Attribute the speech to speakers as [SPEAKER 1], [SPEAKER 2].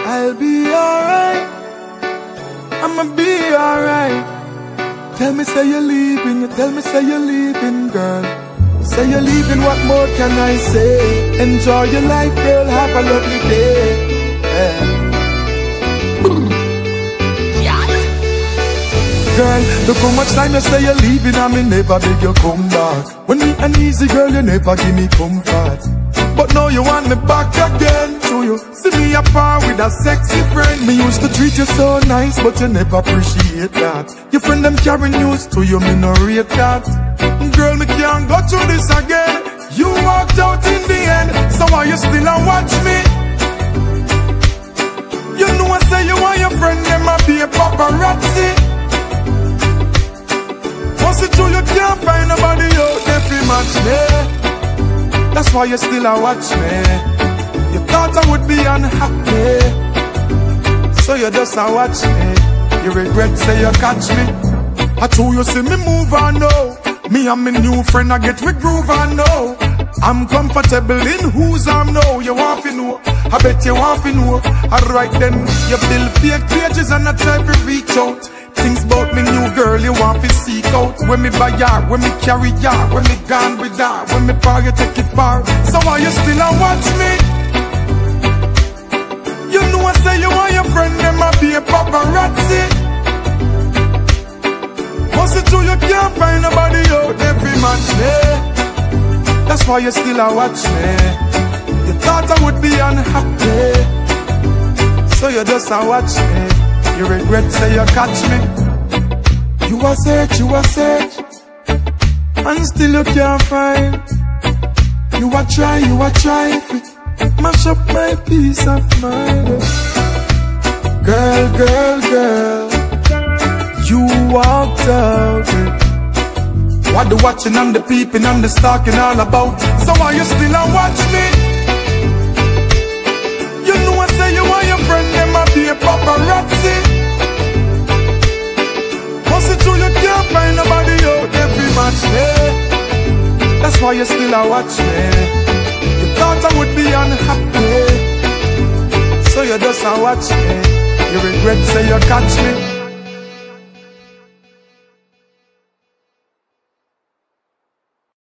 [SPEAKER 1] I'll be alright, I'ma be alright. Tell me say you're leaving, you tell me say you're leaving, girl. Say you're leaving, what more can I say? Enjoy your life, girl, have a lovely day. Girl, look how much time you say you're leaving and me never beg you come back. When me uneasy, girl, you never give me comfort. But now you want me back again. So you see me apart with a sexy friend. Me used to treat you so nice, but you never appreciate that. Your friend them carry news to you, me no rate that. Girl, me can't go through this again. You walked out in the end, so why you still a watch me? You know I say you want your friend, them a be a paparazzi. Once it true, you can't find nobody out there to match me. That's why you still a watch me. You thought I would be unhappy, so you just a watch me. You regret say you catch me. I told you see me move on now. Me and my new friend I get with groove on now. I'm comfortable in whose I'm now. You want to know, I bet you want to know. Alright then, you build fake pages and I try to reach out. Things about me new girl you want to seek out. When me buy her, when me carry her, when me gone with her, when me far you take it far. So why you still a watch me? You know I say you want your friend, them a be a paparazzi. Once it true you can't find nobody out there to match me. That's why you still a watch me. You thought I would be unhappy, so you just a watch me. You regret say you catch me. You a search, and still you can't find. You a try to mash up my peace of mind. Girl, you walked out. What the watching and the peeping and the stalking all about? So why you still a watch me? You know I say you want your friend, them a be a paparazzi. Once it true you can't find nobody out there to match me. That's why you still a watch me. You thought I would be unhappy, so you just a watch me. You regret say you catch me.